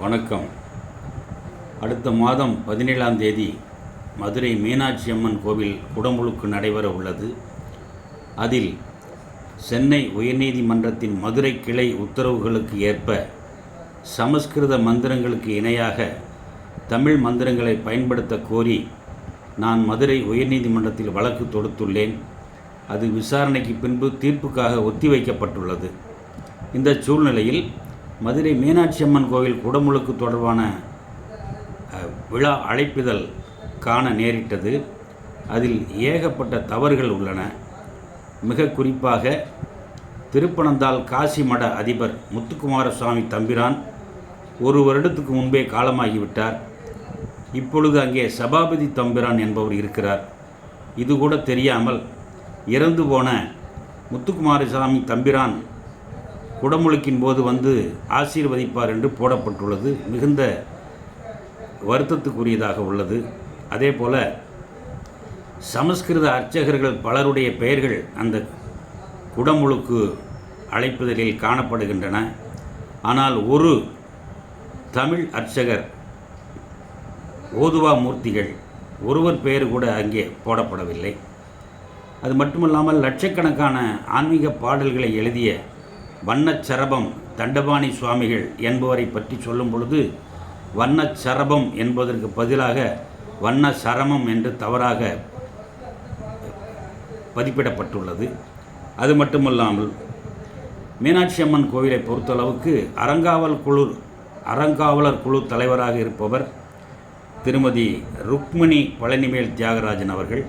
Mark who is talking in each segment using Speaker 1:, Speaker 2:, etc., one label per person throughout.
Speaker 1: வணக்கம். அடுத்த மாதம் 17ஆம் தேதி மதுரை மீனாட்சி அம்மன் கோவில் குடமுழுக்கு நடைபெற உள்ளது. அதில் சென்னை உயர்நீதிமன்றத்தின் மதுரை கிளை உத்தரவுகளுக்கு ஏற்ப சமஸ்கிருத மந்திரங்களுக்கு இணையாக தமிழ் மந்திரங்களை பயன்படுத்த கோரி நான் மதுரை உயர்நீதிமன்றத்தில் வழக்கு தொடுத்துள்ளேன். அது விசாரணைக்கு பின்பு தீர்ப்புக்காக ஒத்திவைக்கப்பட்டுள்ளது. இந்த சூழ்நிலையில் மதுரை மீனாட்சி அம்மன் கோவில் குடமுழுக்கு தொடர்பான விழா அழைப்பிதழ் காண நேரிட்டது. அதில் ஏகப்பட்ட தவறுகள் உள்ளன. மிக குறிப்பாக திருப்பனந்தாள் காசி மட அதிபர் முத்துக்குமாரசுவாமி தம்பிரான் ஒரு வருடத்துக்கு முன்பே காலமாகிவிட்டார். இப்பொழுது அங்கே சபாபதி தம்பிரான் என்பவர் இருக்கிறார். இது கூட தெரியாமல் இறந்து போன முத்துக்குமாரசுவாமி தம்பிரான் குடமுழுக்கின் போது வந்து ஆசீர்வதிப்பார் என்று போடப்பட்டுள்ளது. மிகுந்த வருத்தத்துக்குரியதாக உள்ளது. அதே போல் சமஸ்கிருத அர்ச்சகர்கள் பலருடைய பெயர்கள் அந்த குடமுழுக்கு அழைப்புதலில் காணப்படுகின்றன. ஆனால் ஒரு தமிழ் அர்ச்சகர் ஓதுவா மூர்த்திகள் ஒருவர் பெயர் கூட அங்கே போடப்படவில்லை. அது மட்டுமல்லாமல் லட்சக்கணக்கான ஆன்மீக பாடல்களை எழுதிய வண்ணச்சரபம் தண்டபாணி சுவாமிகள் என்பவரை பற்றி சொல்லும் பொழுது வண்ணச்சரபம் என்பதற்கு பதிலாக வண்ண சரமம் என்று தவறாக பதிப்பிடப்பட்டுள்ளது. அது மட்டுமல்லாமல் மீனாட்சி அம்மன் கோவிலை பொறுத்தளவுக்கு அறங்காவலர் குழு தலைவராக இருப்பவர் திருமதி ருக்மிணி பழனிவேல் தியாகராஜன் அவர்கள்.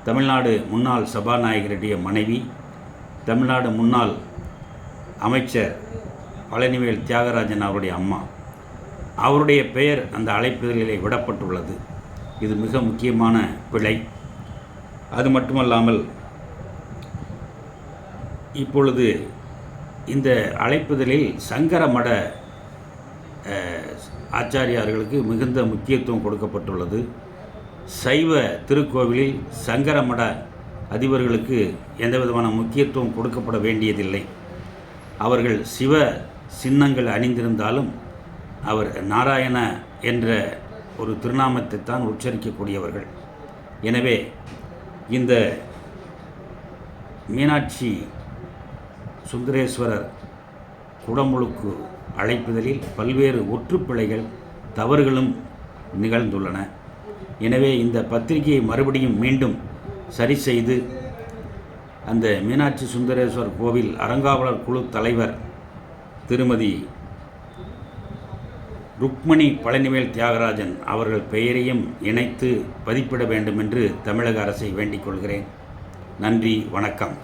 Speaker 1: தமிழ்நாடு முன்னாள் சபாநாயகருடைய மனைவி, தமிழ்நாடு முன்னாள் அமைச்சர் பழனிவேல் தியாகராஜன் அவருடைய அம்மா. அவருடைய பெயர் அந்த அழைப்பிதழிலே விடப்பட்டுள்ளது. இது மிக முக்கியமான பிழை. அது மட்டுமல்லாமல் இப்பொழுது இந்த அழைப்பிதழில் சங்கர மட ஆச்சாரியார்களுக்கு மிகுந்த முக்கியத்துவம் கொடுக்கப்பட்டுள்ளது. சைவ திருக்கோவிலில் சங்கர மட அதிபர்களுக்கு எந்த விதமான முக்கியத்துவம் கொடுக்கப்பட வேண்டியதில்லை. அவர்கள் சிவ சின்னங்கள் அணிந்திருந்தாலும் அவர் நாராயண என்ற ஒரு திருநாமத்தை தான் உச்சரிக்கக்கூடியவர்கள். எனவே இந்த மீனாட்சி சுந்தரேஸ்வரர் குடமுழுக்கு அழைப்புதலில் பல்வேறு ஒற்றுப்பிழைகள் தவறுகளும் நிகழ்ந்துள்ளன. எனவே இந்த பத்திரிகையை மறுபடியும் மீண்டும் சரி செய்து அந்த மீனாட்சி சுந்தரேஸ்வரர் கோவில் அறங்காவலர் குழு தலைவர் திருமதி ருக்மிணி பழனிவேல் தியாகராஜன் அவர்கள் பெயரையும் இணைத்து பதிப்பிட வேண்டும் என்று தமிழக அரசை வேண்டிக் கொள்கிறேன். நன்றி, வணக்கம்.